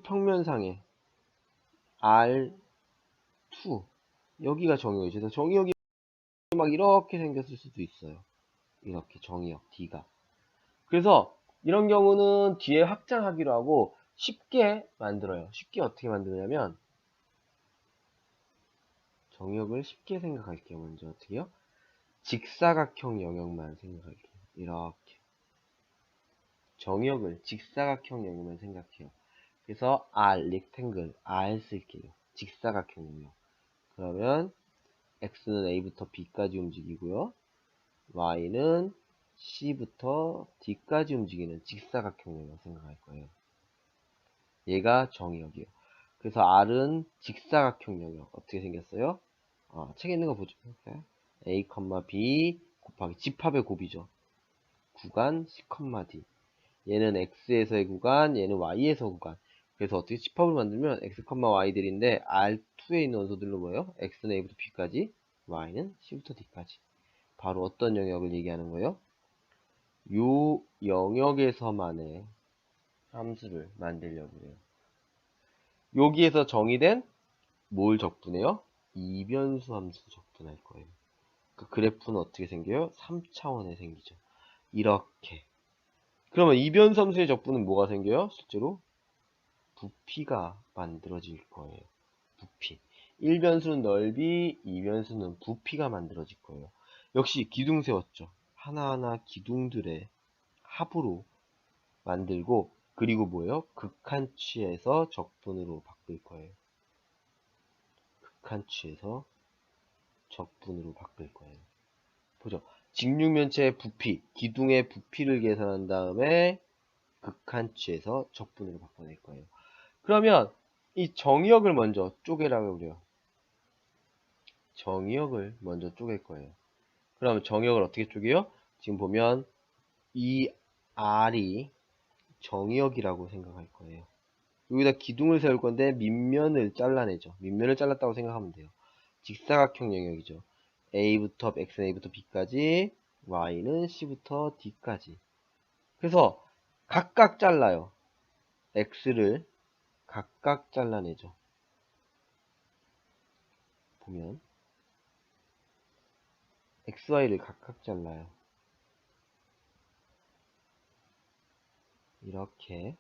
평면상에 R2 여기가 정의역이죠. 그래서 정의역이 막 이렇게 생겼을 수도 있어요. 이렇게 정의역 D가. 그래서 이런 경우는 뒤에 확장하기로 하고 쉽게 만들어요. 쉽게 어떻게 만드냐면 정의역을 쉽게 생각할게요. 먼저 어떻게요? 직사각형 영역만 생각할게요. 이렇게 정의역을 직사각형 영역만 생각해요. 그래서 R, 렉탱글, R 쓸게요. 직사각형 영역. 그러면 X는 A부터 B까지 움직이고요. Y는 C부터 D까지 움직이는 직사각형 영역 생각할 거예요. 얘가 정의역이에요. 그래서 R은 직사각형 영역 어떻게 생겼어요? 책에 있는 거 보죠. A, B 곱하기 집합의 곱이죠. 구간 C, D. 얘는 X에서의 구간, 얘는 Y에서 구간. 그래서 어떻게 집합을 만들면 X, Y들인데 R2에 있는 원소들로 뭐예요? X는 A부터 B까지, Y는 C부터 D까지. 바로 어떤 영역을 얘기하는 거예요? 요 영역에서만의 함수를 만들려고 해요. 여기에서 정의된 뭘 적분해요? 이변수 함수 적분할 거예요. 그 그래프는 어떻게 생겨요? 3차원에 생기죠. 이렇게. 그러면 이변수 함수의 적분은 뭐가 생겨요? 실제로 부피가 만들어질 거예요. 부피. 1변수는 넓이, 2변수는 부피가 만들어질 거예요. 역시 기둥 세웠죠. 하나하나 기둥들의 합으로 만들고, 그리고 뭐예요? 극한치에서 적분으로 바꿀 거예요. 극한치에서 적분으로 바꿀 거예요. 보죠. 직육면체의 부피, 기둥의 부피를 계산한 다음에 극한치에서 적분으로 바꿔낼 거예요. 그러면 이 정의역을 먼저 쪼개라고 그래요. 정의역을 먼저 쪼갤 거예요. 그러면 정의역을 어떻게 쪼개요? 지금 보면 이 R이 정의역이라고 생각할 거예요. 여기다 기둥을 세울 건데 밑면을 잘라내죠. 밑면을 잘랐다고 생각하면 돼요. 직사각형 영역이죠. A부터 X는 A부터 B까지, Y는 C부터 D까지. 그래서 각각 잘라요. X를 각각 잘라내죠. 보면 XY를 각각 잘라요. 이렇게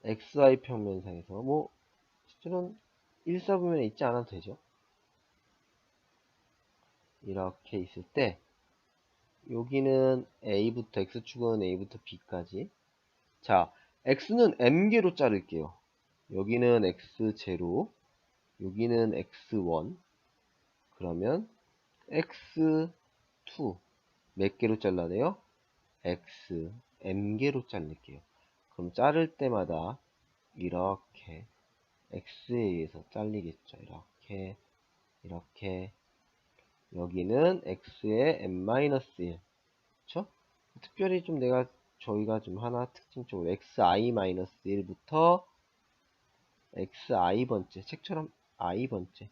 XY 평면상에서 뭐 실제로는 일사분면에 있지 않아도 되죠. 이렇게 있을 때 여기는 A부터 X축은 A부터 B까지. 자, X는 M개로 자를게요. 여기는 X0, 여기는 X1. 그러면 X2 몇 개로 잘라내요? X M개로 자를게요. 그럼 자를 때마다 이렇게 X에 의해서 잘리겠죠. 이렇게 이렇게 여기는 X의 M-1 그쵸? 특별히 좀 저희가 좀 하나 특징적으로 XI-1부터 XI번째 책처럼 I번째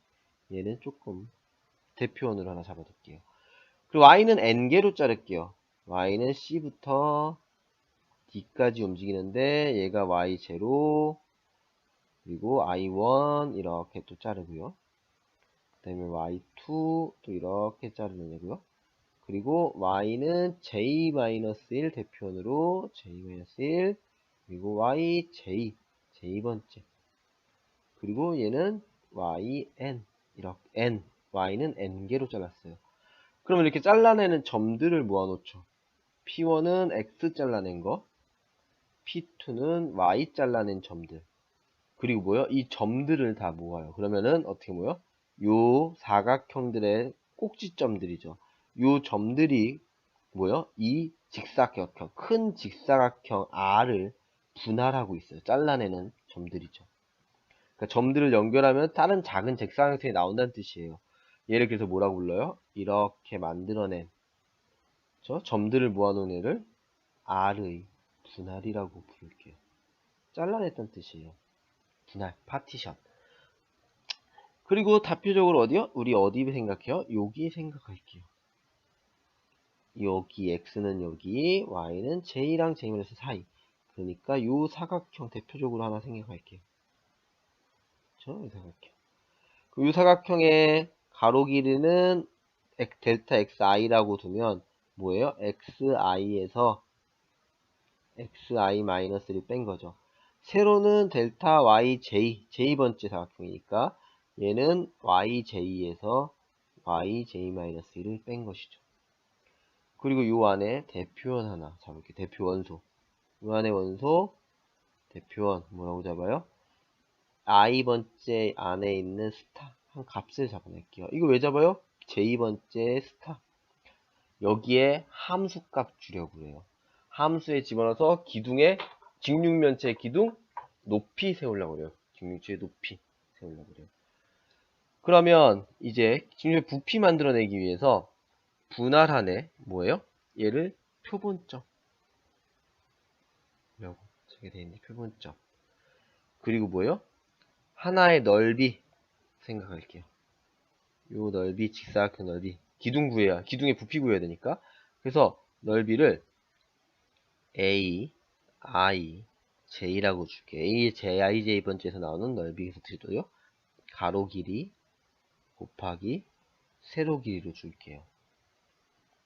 얘는 조금 대표원으로 하나 잡아둘게요. 그리고 Y는 N개로 자를게요. Y는 C부터 D까지 움직이는데 얘가 Y0 그리고 I1 이렇게 또 자르고요. 그 다음에 Y2 또 이렇게 자르는 애고요. 그리고 Y는 J-1 대표원으로 J-1 그리고 YJ J번째 그리고 얘는 YN 이렇게 N Y는 N개로 잘랐어요. 그러면 이렇게 잘라내는 점들을 모아놓죠. P1은 X 잘라낸 거 P2는 Y 잘라낸 점들 그리고 뭐요? 이 점들을 다 모아요. 그러면은 어떻게 모여? 요 사각형들의 꼭지점들이죠. 요 점들이 뭐요? 이 직사각형, 큰 직사각형 R을 분할하고 있어요. 잘라내는 점들이죠. 그러니까 점들을 연결하면 다른 작은 직사각형이 나온다는 뜻이에요. 얘를 그래서 뭐라고 불러요? 이렇게 만들어낸 점들을 모아놓은 애를 R의 분할이라고 부를게요. 잘라냈다는 뜻이에요. 분할, 파티션. 그리고 대표적으로 어디요? 우리 어디 생각해요? 여기 생각할게요. 여기 X는 여기, Y는 J랑 J-사이. 그러니까 요 사각형 대표적으로 하나 생각할게요. 그쵸? 이 사각형. 요 사각형의 가로 길이는 델타 xi라고 두면 뭐예요? xi에서 xi-를 뺀 거죠. 세로는 델타 yj, j번째 사각형이니까 얘는 yj에서 yj-1을 뺀 것이죠. 그리고 요 안에 대표원 하나 잡을게요. 대표 원소. 요 안에 원소, 대표원 뭐라고 잡아요? i번째 안에 있는 스타 한 값을 잡아낼게요. 이거 왜 잡아요? j번째 스타. 여기에 함수값 주려고 해요. 함수에 집어넣어서 기둥에 직육면체 기둥 높이 세우려고 그래요. 직육면체 높이 세우려고 그래요. 그러면 이제 직육면체 부피 만들어내기 위해서 분할하네 뭐예요? 얘를 표본점 라고 쓰게 되어 있는데 표본점. 그리고 뭐예요? 하나의 넓이 생각할게요. 요 넓이, 직사각형 넓이. 기둥 구해야, 기둥의 부피 구해야 되니까. 그래서 넓이를 A, I, J라고 줄게요. A, J, I, J 번째에서 나오는 넓이에서 드려요. 가로 길이 곱하기 세로 길이로 줄게요.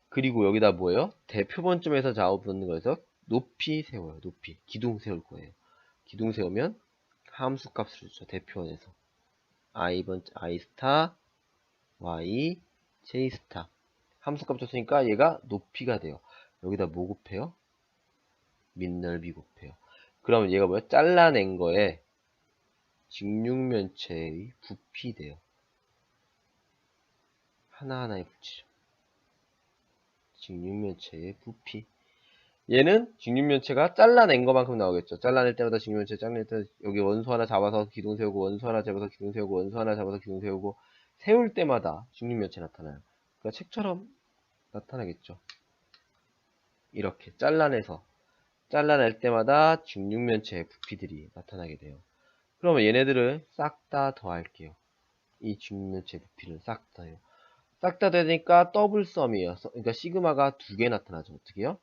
그리고 여기다 뭐예요? 대표본점에서 잡아보는 거에서 높이 세워요. 높이. 기둥 세울 거예요. 기둥 세우면 함수 값을 주죠. 대표원에서. I 스타, Y, J 스타. 함수 값 줬으니까 얘가 높이가 돼요. 여기다 뭐 곱해요? 밑넓이 곱해요. 그러면 얘가 뭐야? 잘라낸 거에 직육면체의 부피 돼요. 하나하나에 붙이죠. 직육면체의 부피. 얘는 직육면체가 잘라낸 것만큼 나오겠죠. 잘라낼 때마다 직육면체, 잘라낼 때 여기 원소 하나 잡아서 기둥 세우고, 원소 하나 잡아서 기둥 세우고, 원소 하나 잡아서 기둥 세우고, 세울 때마다 직육면체 나타나요. 그러니까 책처럼 나타나겠죠. 이렇게 잘라낼 때마다 직육면체의 부피들이 나타나게 돼요. 그러면 얘네들을 싹 다 더할게요. 이 직육면체 부피를 싹 다요. 싹 다 되니까 더블 썸이에요. 그러니까 시그마가 두 개 나타나죠. 어떻게요?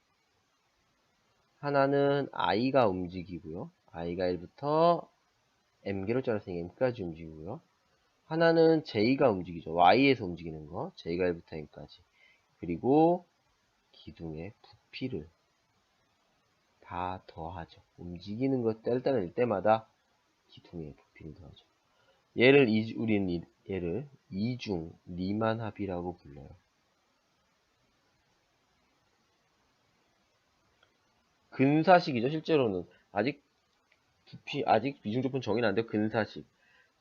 하나는 i가 움직이고요. i가 1부터 m개로 잘랐으니까 m까지 움직이고요. 하나는 j가 움직이죠. y에서 움직이는 거. j가 1부터 m까지. 그리고 기둥의 부피를 다 더하죠. 움직이는 것 뗄 때마다 기둥의 부피를 더하죠. 우리는 얘를 이중 리만 합이라고 불러요. 근사식이죠. 실제로는 아직 이중적분 정의는 안 돼요. 근사식.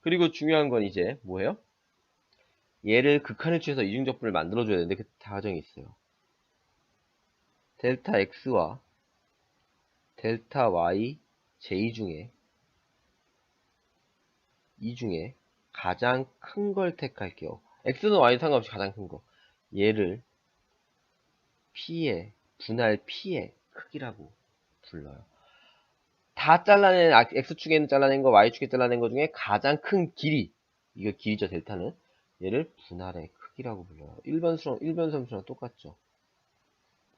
그리고 중요한 건 이제 뭐예요? 얘를 극한을 취해서 이중적분을 만들어줘야 되는데 그 과정이 있어요. 델타 x와 델타 y j 중에 이 중에 가장 큰 걸 택할게요. x는 y는 상관없이 가장 큰 거. 얘를 분할 p의 크기라고 불러요. 다 잘라낸 x축에는 잘라낸 거, y축에 잘라낸 거 중에 가장 큰 길이, 이거 길이죠. 델타는 얘를 분할의 크기라고 불러요. 1번 함수랑 똑같죠.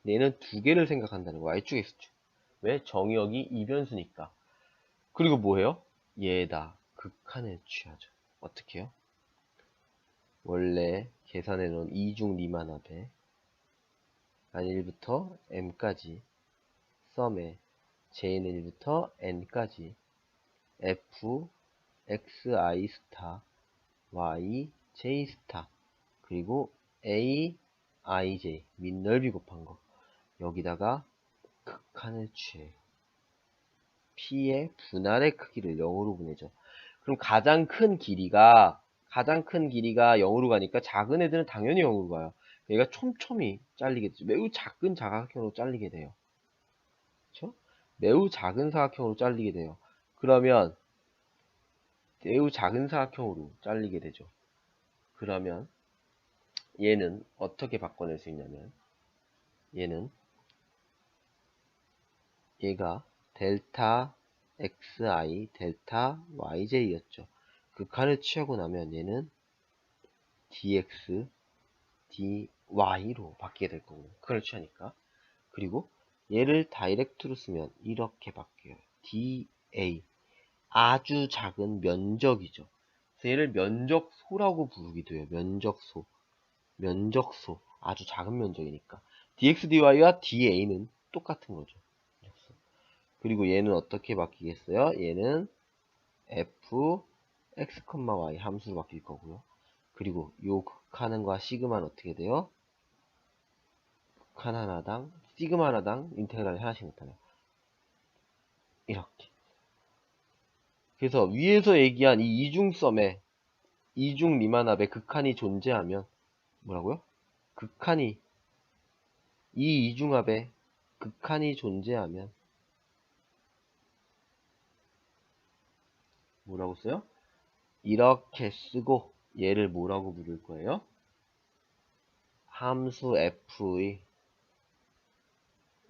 얘는 두 개를 생각한다는 거. y축, x축. 왜? 정의역이 이변수니까. 그리고 뭐예요? 얘다 극한을 취하죠. 어떻게 해요? 원래 계산해 놓은 이중 리만합에 한 1부터 m까지 썸에 j는 1부터 n까지 f xi 스타 y j 스타 그리고 a ij 밑넓이 곱한 거 여기다가 극한을 취해요. p의 분할의 크기를 0으로 보내죠. 그럼 가장 큰 길이가 0으로 가니까 작은 애들은 당연히 0으로 가요. 얘가 촘촘히 잘리게 되죠. 매우 작은 사각형으로 잘리게 돼요. 그렇죠? 매우 작은 사각형으로 잘리게 돼요. 그러면 매우 작은 사각형으로 잘리게 되죠. 그러면 얘는 어떻게 바꿔낼 수 있냐면 얘가 델타 xi 델타 yj였죠. 극한을 취하고 나면 얘는 dx dy로 바뀌게 될 거고 극한을 취하니까. 그리고 얘를 다이렉트로 쓰면 이렇게 바뀌어요. dA. 아주 작은 면적이죠. 그래서 얘를 면적소라고 부르기도 해요. 면적소. 면적소. 아주 작은 면적이니까. dx, dy와 da는 똑같은 거죠. 그리고 얘는 어떻게 바뀌겠어요? 얘는 f, x, y 함수로 바뀔 거고요. 그리고 요 극하는과 시그마는 어떻게 돼요? 극한 하나당, 시그마 하나당 인테그랄이 하나씩 나타나요. 이렇게. 그래서 위에서 얘기한 이 이중섬에 이중 리만합에 극한이 존재하면 뭐라고요? 극한이 이 이중합에 극한이 존재하면 뭐라고 써요? 이렇게 쓰고 얘를 뭐라고 부를 거예요? 함수 f의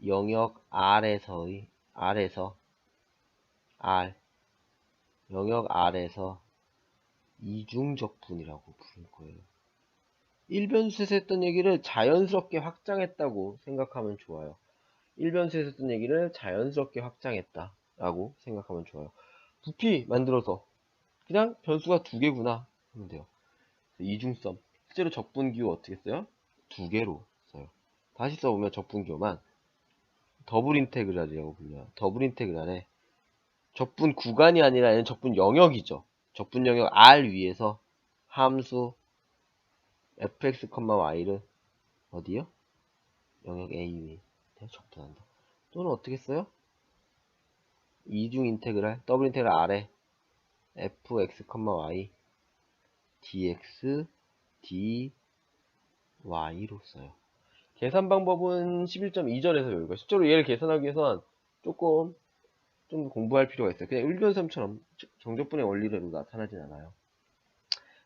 영역 R에서 R 영역 R에서 이중적분이라고 부를 거예요. 일변수에서 했던 얘기를 자연스럽게 확장했다고 생각하면 좋아요. 일변수에서 했던 얘기를 자연스럽게 확장했다라고 생각하면 좋아요. 부피 만들어서 그냥 변수가 두 개구나 하면 돼요. 이중점. 실제로 적분기호 어떻게 써요? 두 개로 써요. 다시 써보면 적분기호만 더블 인테그랄이라고 불려요. 더블 인테그랄에 적분 구간이 아니라 얘는 적분 영역이죠. 적분 영역 R 위에서 함수 fx, y를 어디요? 영역 A 위에 적분한다. 또는 어떻게 써요? 이중 인테그랄, 더블 인테그랄 R에 fx, y dx, dy로 써요. 계산 방법은 11.2절에서 여기고 실제로 얘를 계산하기 위해선 조금 좀 공부할 필요가 있어요. 그냥 일변섬처럼 정적분의 원리로 나타나진 않아요.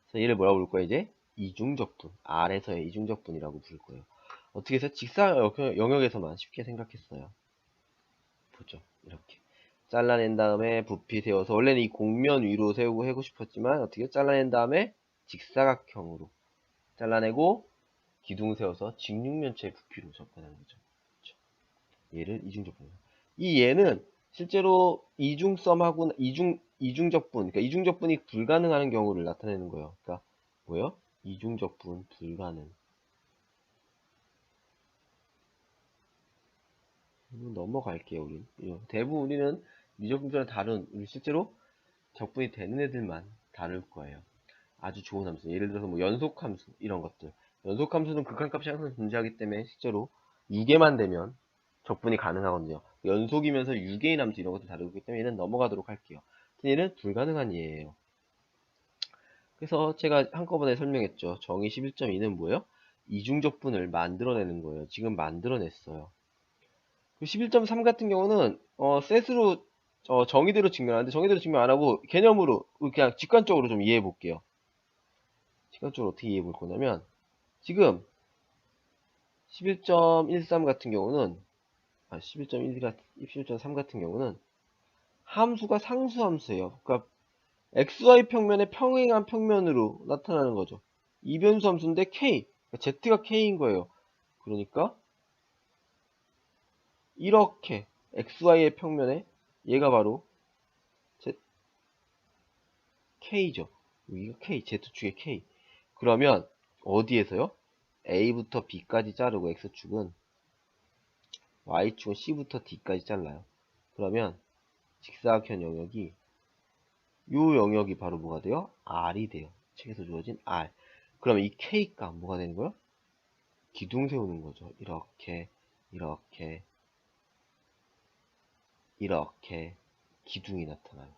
그래서 얘를 뭐라고 부를 거예요? 이제 이중적분, R에서의 이중적분이라고 부를 거예요. 어떻게 해서 직사 영역에서만 쉽게 생각했어요. 보죠. 이렇게 잘라낸 다음에 부피 세워서 원래는 이 곡면 위로 세우고 하고 싶었지만 어떻게 잘라낸 다음에 직사각형으로 잘라내고 기둥 세워서 직육면체의 부피로 접근하는 거죠. 그렇죠? 얘를 이중적분. 이 얘는 실제로 이중점하고 이중적분, 그러니까 이중적분이 불가능하는 경우를 나타내는 거예요. 그러니까 뭐예요? 이중적분 불가능. 넘어갈게요, 우린. 대부분 우리는 미적분처럼 다른, 우리 실제로 적분이 되는 애들만 다룰 거예요. 아주 좋은 함수. 예를 들어서 뭐 연속함수, 이런 것들. 연속함수는 극한값이 항상 존재하기 때문에 실제로 6개만 되면 적분이 가능하거든요. 연속이면서 유개인 함수 이런 것도 다루기 때문에 얘는 넘어가도록 할게요. 얘는 불가능한 예예요. 그래서 제가 한꺼번에 설명했죠. 정의 11.2는 뭐예요? 이중적분을 만들어내는 거예요. 지금 만들어냈어요. 11.3 같은 경우는 셋으로 정의대로 증명하는데 정의대로 증명 안 하고 개념으로 그냥 직관적으로 좀 이해해 볼게요. 직관적으로 어떻게 이해해 볼 거냐면 지금 11.13 같은 경우는 11.3 같은 경우는 함수가 상수함수예요. 그러니까 xy 평면의 평행한 평면으로 나타나는 거죠. 이변수 함수인데 k, 그러니까 z가 k인 거예요. 그러니까 이렇게 xy의 평면에 얘가 바로 k죠. 여기가 k, z축의 k. 그러면 어디에서요? a부터 b까지 자르고 x축은 y축은 c부터 d까지 잘라요. 그러면 직사각형 영역이 요 영역이 바로 뭐가 돼요? R이 돼요. 책에서 주어진 R. 그러면 이 K가 뭐가 되는 거예요? 기둥 세우는 거죠. 이렇게, 이렇게, 이렇게 기둥이 나타나요.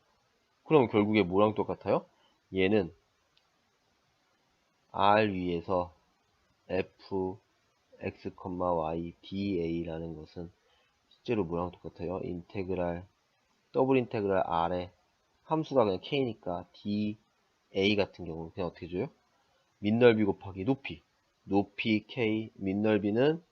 그럼 결국에 뭐랑 똑같아요? 얘는 R 위에서 f, x, y, da라는 것은 실제로 뭐랑 똑같아요? 인테그랄, 더블 인테그랄 R에 함수가 그냥 K니까 dA 같은 경우는 그냥 어떻게 줘요? 밑넓이 곱하기 높이. 높이 K, 밑넓이는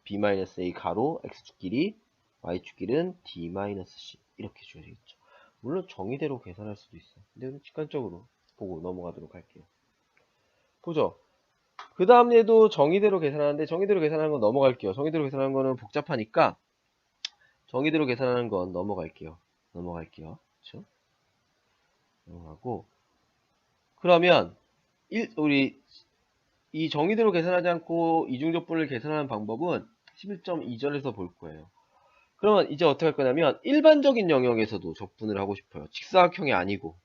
B-A 가로 X축 길이, Y축 길이는 D-C. 이렇게 줘야 되겠죠. 물론 정의대로 계산할 수도 있어요. 근데 직관적으로 보고 넘어가도록 할게요. 보죠. 그 다음 얘도 정의대로 계산하는데 정의대로 계산하는 건 넘어갈게요. 정의대로 계산하는 거는 복잡하니까 정의대로 계산하는 건 넘어갈게요. 그쵸? 넘어가고. 그러면, 우리, 이 정의대로 계산하지 않고 이중적분을 계산하는 방법은 11.2절에서 볼 거예요. 그러면 이제 어떻게 할 거냐면, 일반적인 영역에서도 적분을 하고 싶어요. 직사각형이 아니고.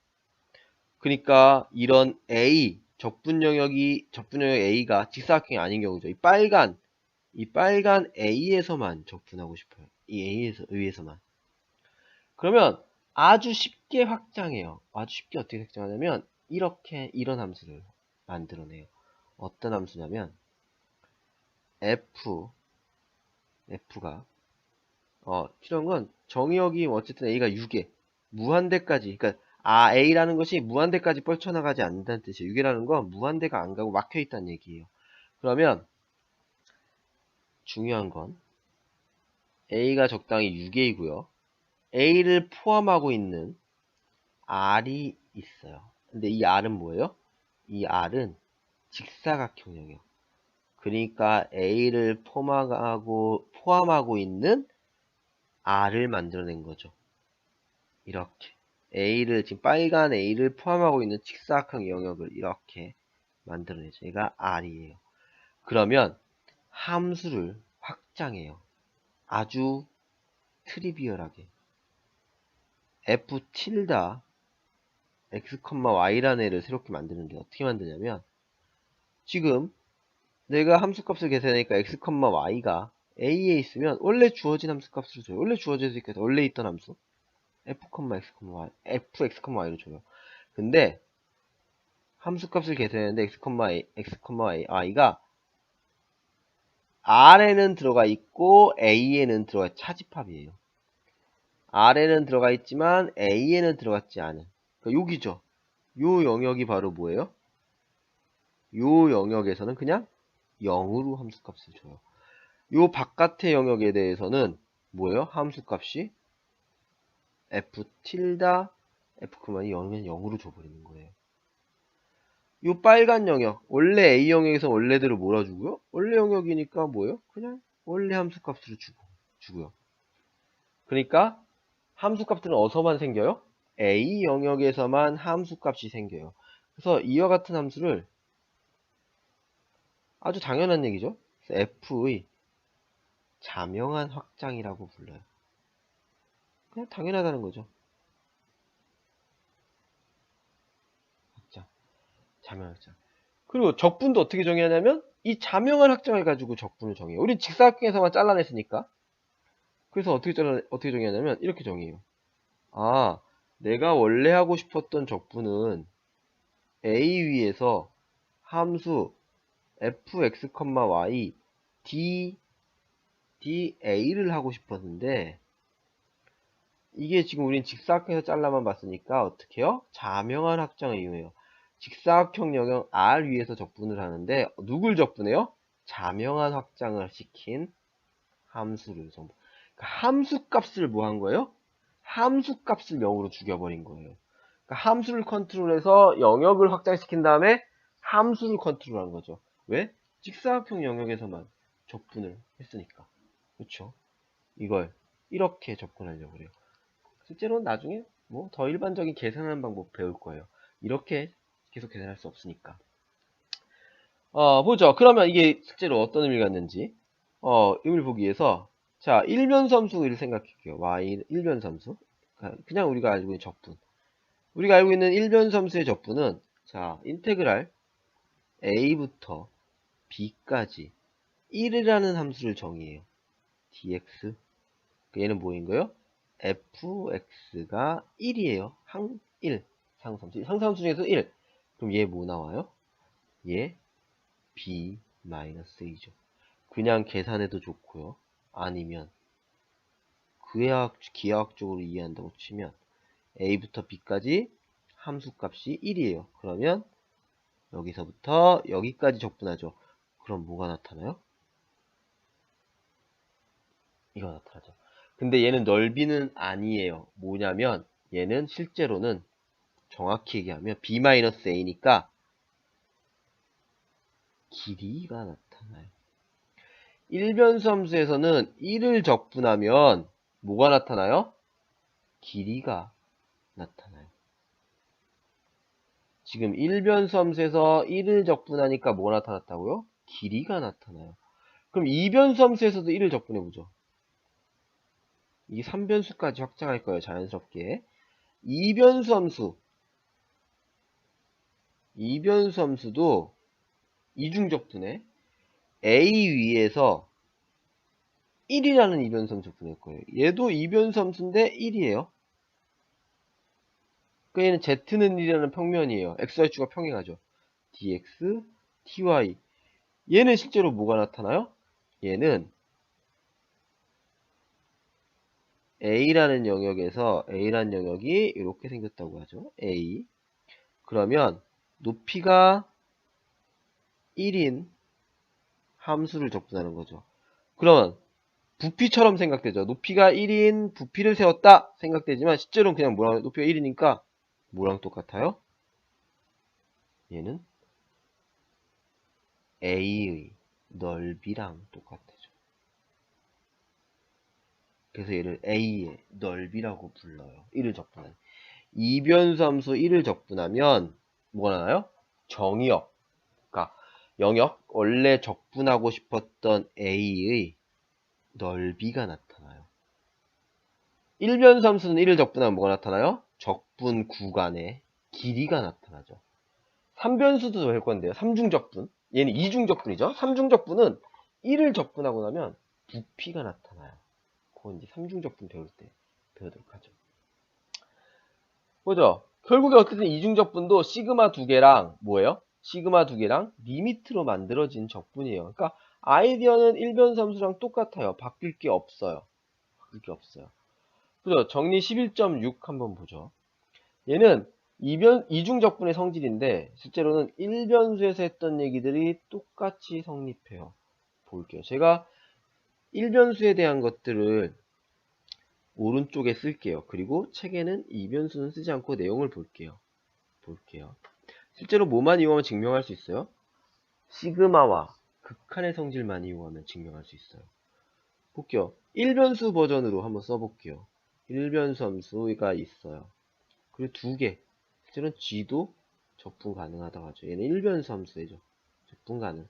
그러니까, 이런 A, 적분 영역 A가 직사각형이 아닌 경우죠. 이 빨간 A에서만 적분하고 싶어요. 이 의에서만. 그러면 아주 쉽게 확장해요. 아주 쉽게 어떻게 확장하냐면 이렇게 이런 함수를 만들어내요. 어떤 함수냐면 F가 필요한 건 정의역이 어쨌든 A가 6에 무한대까지, 그러니까 A라는 것이 무한대까지 뻗쳐나가지 않는다는 뜻이에요. 6이라는 건 무한대가 안 가고 막혀있다는 얘기예요. 그러면 중요한 건 A가 적당히 6A이고요. A를 포함하고 있는 R이 있어요. 근데 이 R은 뭐예요? 이 R은 직사각형 영역. 그러니까 A를 포함하고 있는 R을 만들어낸 거죠. 이렇게. 지금 빨간 A를 포함하고 있는 직사각형 영역을 이렇게 만들어내죠. 얘가 R이에요. 그러면 함수를 확장해요. 아주 트리비얼하게. F tilde x, y라는 애를 새롭게 만드는데 어떻게 만드냐면 지금 내가 함수값을 계산하니까 x, y가 a에 있으면 원래 주어진 함수값으로 줘요. 원래 주어져 있으니까 원래 있던 함수 f, x, y로 줘요. 근데 함수값을 계산했는데 x, y가 R에는 들어가 있고 A에는 들어가 차집합이에요. R에는 들어가 있지만 A에는 들어갔지 않은. 그러니까 여기죠. 요 영역이 바로 뭐예요? 요 영역에서는 그냥 0으로 함수값을 줘요. 요 바깥의 영역에 대해서는 뭐예요? 함수값이 f tilde f, 0이면 0으로 줘버리는 거예요. 요 빨간 영역, 원래 A 영역에서 원래대로 몰아주고요. 원래 영역이니까 뭐예요? 그냥 원래 함수값으로 주고요. 그러니까 함수값들은 어디서만 생겨요? A 영역에서만 함수값이 생겨요. 그래서 이와 같은 함수를 아주 당연한 얘기죠. F의 자명한 확장이라고 불러요. 그냥 당연하다는 거죠. 확장, 자명한 확장. 그리고 적분도 어떻게 정의하냐면 이 자명한 확장을 가지고 적분을 정해요. 우리 직사각형에서만 잘라냈으니까. 그래서 어떻게 정의하냐면 이렇게 정의해요. 아, 내가 원래 하고 싶었던 적분은 A 위에서 함수 fx, y da를 하고 싶었는데 이게 지금 우린 직사각형에서 잘라만 봤으니까 어떻게 해요? 자명한 확장을 이용해요. 직사각형 영역 R 위에서 적분을 하는데 누굴 적분해요? 자명한 확장을 시킨 함수를 전부. 그러니까 함수값을 뭐 한 거예요? 함수값을 0으로 죽여버린 거예요. 그러니까 함수를 컨트롤해서 영역을 확장시킨 다음에 함수를 컨트롤한 거죠. 왜? 직사각형 영역에서만 적분을 했으니까. 그렇죠? 이걸 이렇게 접근하려고 그래요. 실제로는 나중에 뭐 더 일반적인 계산하는 방법 배울 거예요. 이렇게 계속 계산할 수 없으니까. 보죠. 그러면 이게 실제로 어떤 의미가 있는지 의미를 보기 위해서 자, 일변섬수를 생각할게요. y 일변섬수. 그냥 우리가 알고 있는 적분. 우리가 알고 있는 일변섬수의 적분은 자, 인테그랄 a부터 b까지 1이라는 함수를 정의해요. dx. 얘는 뭐인 거예요? fx가 1이에요. 1. 상수함수. 상수함수 중에서 1. 그럼 얘 뭐 나와요? 얘 b-a죠. 그냥 계산해도 좋고요. 아니면 기하학적으로 이해한다고 치면 a부터 b까지 함수값이 1이에요. 그러면 여기서부터 여기까지 적분하죠. 그럼 뭐가 나타나요? 이거 나타나죠. 근데 얘는 넓이는 아니에요. 뭐냐면 얘는 실제로는 정확히 얘기하면 b-a니까 길이가 나타나요. 일변수함수에서는 1을 적분하면 뭐가 나타나요? 길이가 나타나요. 지금 1변수 함수에서 1을 적분하니까 뭐가 나타났다고요? 길이가 나타나요. 그럼 2변수 함수에서도 1을 적분해보죠. 이게 3변수까지 확장할 거예요. 자연스럽게. 2변수 함수도 이중적분해. A 위에서 1이라는 2변수 함수 적분할 거예요. 얘도 2변수 함수인데 1이에요. 그러니까 얘는 Z는 1이라는 평면이에요. XY축과 평행하죠. DX, TY. 얘는 실제로 뭐가 나타나요? 얘는 A라는 영역에서 A라는 영역이 이렇게 생겼다고 하죠. A. 그러면 높이가 1인 함수를 적분하는 거죠. 그러면 부피처럼 생각되죠. 높이가 1인 부피를 세웠다 생각되지만 실제로는 그냥 뭐랑 높이가 1이니까 뭐랑 똑같아요? 얘는 A의 넓이랑 똑같아요. 그래서 얘를 A의 넓이라고 불러요. 1을 적분하면. 이변수 함수 1을 적분하면 뭐가 나와요? 정의역. 그러니까 영역, 원래 적분하고 싶었던 A의 넓이가 나타나요. 1변수 함수는 1을 적분하면 뭐가 나타나요? 적분 구간의 길이가 나타나죠. 3변수도 할 건데요. 3중적분. 얘는 2중적분이죠. 3중적분은 1을 적분하고 나면 부피가 나타나요. 그건 이제 3중적분 배울 때 배우도록 하죠. 보죠? 결국에 어쨌든 이중적분도 시그마 두 개랑 뭐예요? 시그마 두 개랑 리미트로 만들어진 적분이에요. 그러니까 아이디어는 1변수 함수랑 똑같아요. 바뀔 게 없어요. 그죠? 정리 11.6 한번 보죠. 얘는 이중적분의 성질인데 실제로는 1변수에서 했던 얘기들이 똑같이 성립해요. 볼게요. 제가 1변수에 대한 것들을 오른쪽에 쓸게요. 그리고 책에는 2변수는 쓰지 않고 내용을 볼게요. 실제로 뭐만 이용하면 증명할 수 있어요? 시그마와 극한의 성질만 이용하면 증명할 수 있어요. 볼게요. 1변수 버전으로 한번 써볼게요. 1변수 함수가 있어요. 그리고 두 개. 실제로는 G도 적분 가능하다고 하죠. 얘는 1변수 함수죠. 적분 가능.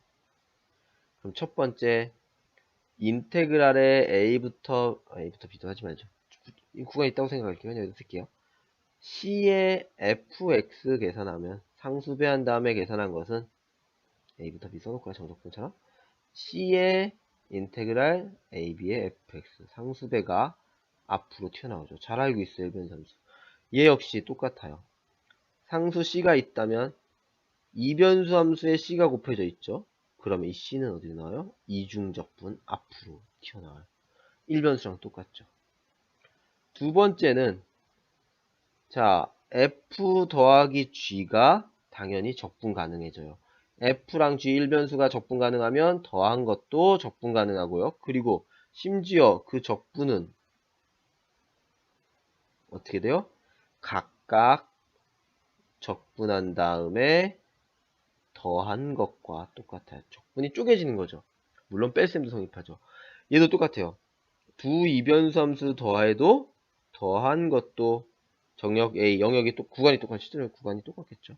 그럼 첫 번째 인테그랄의 A부터 B도 하지 말죠. 이 구간이 있다고 생각할게요. 여기다 쓸게요. C의 fx 계산하면 상수배한 다음에 계산한 것은 A부터 B 써놓을까요? 정적분처럼 C의 인테그랄 AB의 fx 상수배가 앞으로 튀어나오죠. 잘 알고 있어요. 1변수 함수. 얘 역시 똑같아요. 상수 C가 있다면 2변수 함수에 C가 곱해져 있죠. 그러면 이 C는 어디로 나와요? 이중적분 앞으로 튀어나와요. 1변수랑 똑같죠. 두 번째는 자 F 더하기 G가 당연히 적분 가능해져요. F랑 G 1변수가 적분 가능하면 더한 것도 적분 가능하고요. 그리고 심지어 그 적분은 어떻게 돼요? 각각 적분한 다음에 더한 것과 똑같아요. 적분이 쪼개지는 거죠. 물론 뺄셈도 성립하죠. 얘도 똑같아요. 두 이변수 함수 더해도 더한 것도 정역 A, 영역이 또 구간이 똑같죠. 실제로 구간이 똑같겠죠.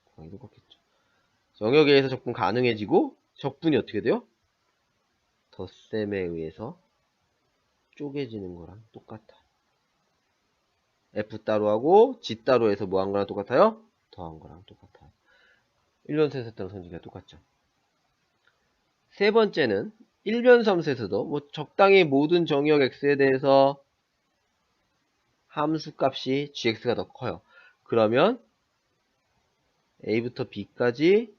구간이 똑같겠죠. 영역 A에서 적분 가능해지고 적분이 어떻게 돼요? 덧셈에 의해서 쪼개지는 거랑 똑같아요. F 따로 하고 G 따로 해서 뭐 한 거랑 똑같아요? 더한 거랑 똑같아요. 1변수에서 했던 성질과 똑같죠. 세 번째는 1변수 함수에서도 뭐 적당히 모든 정의역 x에 대해서 함수 값이 gx가 더 커요. 그러면 a부터 b까지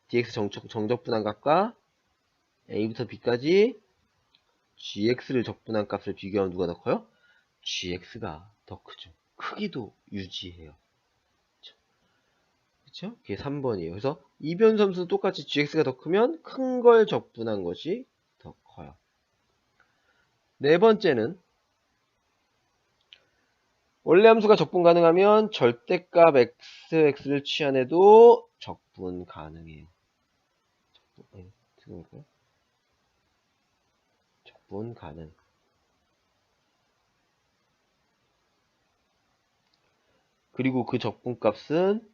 dx 정적분한 값과 a부터 b까지 gx를 적분한 값을 비교하면 누가 더 커요? gx가 더 크죠. 크기도 유지해요. 그쵸? 그게 3번이에요. 그래서 이변수 함수도 똑같이 gx가 더 크면 큰 걸 적분한 것이 더 커요. 네 번째는 원래 함수가 적분 가능하면 절대값 x를 취한해도 적분 가능해요. 적분, 적분 가능. 그리고 그 적분값은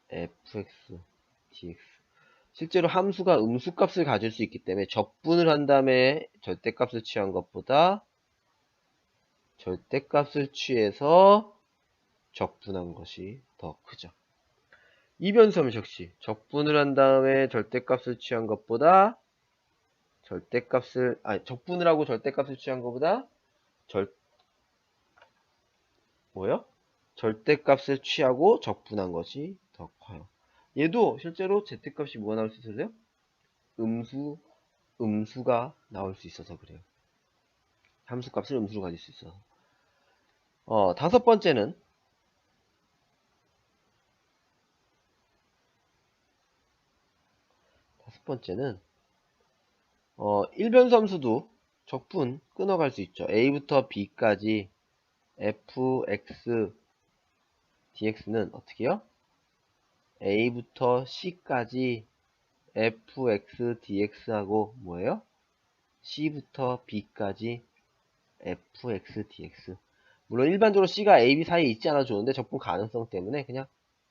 fx, dx. 실제로 함수가 음수값을 가질 수 있기 때문에 적분을 한 다음에 절대값을 취한 것보다 절대값을 취해서 적분한 것이 더 크죠. 이변수하면 역시 적분을 한 다음에 절대값을 취한 것보다 적분을 하고 절대값을 취한 것보다 절대값을 취하고 적분한 것이 더 커요. 얘도 실제로 z값이 뭐가 나올 수 있어서요? 음수가 나올 수 있어서 그래요. 함수값을 음수로 가질 수 있어서. 다섯 번째는 일변수 함수도 적분 끊어갈 수 있죠. a부터 b까지 fx dx는 어떻게 해요? a부터 c까지 fx dx하고 뭐예요? c부터 b까지 fx dx. 물론 일반적으로 c가 a, b 사이에 있지 않아 좋은데 적분 가능성 때문에 그냥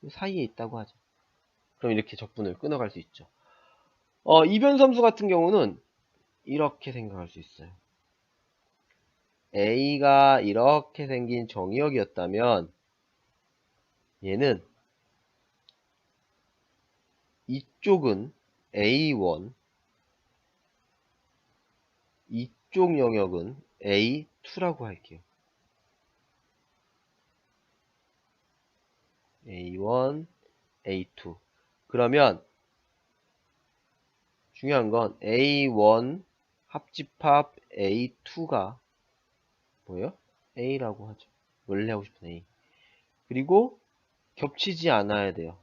사이에 있다고 하죠. 그럼 이렇게 적분을 끊어갈 수 있죠. 이변섬수 같은 경우는 이렇게 생각할 수 있어요. a가 이렇게 생긴 정의역이었다면 얘는 이쪽은 a1, 이쪽 영역은 a2라고 할게요. a1, a2. 그러면 중요한 건 a1 합집합 a2가 뭐예요? a라고 하죠. 원래 하고 싶은 a. 그리고 겹치지 않아야 돼요.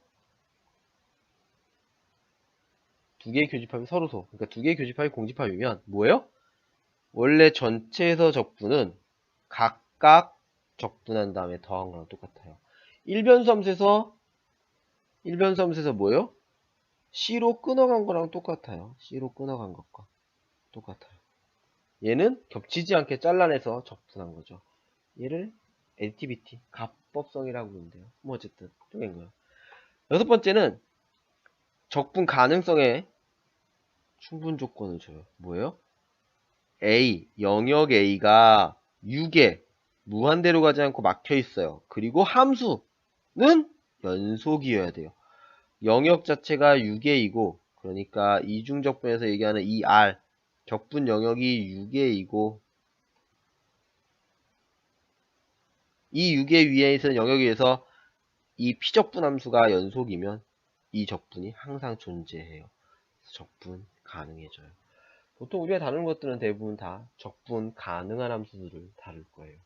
두 개의 교집합이 서로소. 그러니까 두 개의 교집합이 공집합이면 뭐예요? 원래 전체에서 적분은 각각 적분한 다음에 더한 거랑 똑같아요. 일변수함수에서 뭐예요? C로 끊어간 거랑 똑같아요. C로 끊어간 것과 똑같아요. 얘는 겹치지 않게 잘라내서 적분한 거죠. 얘를 additivity, 갑법성이라고 부르는데요. 뭐 어쨌든 쪼갠 거예요. 여섯 번째는 적분 가능성에 충분 조건을 줘요. 뭐예요? A, 영역 A가 6에 무한대로 가지 않고 막혀 있어요. 그리고 함수는 연속이어야 돼요. 영역 자체가 6A이고, 그러니까 이중적분에서 얘기하는 이 R, 적분 영역이 6A이고, 이 6의 위에 있는 영역에 의해서 이 피적분 함수가 연속이면 이 적분이 항상 존재해요. 적분 가능해져요. 보통 우리가 다루는 것들은 대부분 다 적분 가능한 함수들을 다룰 거예요.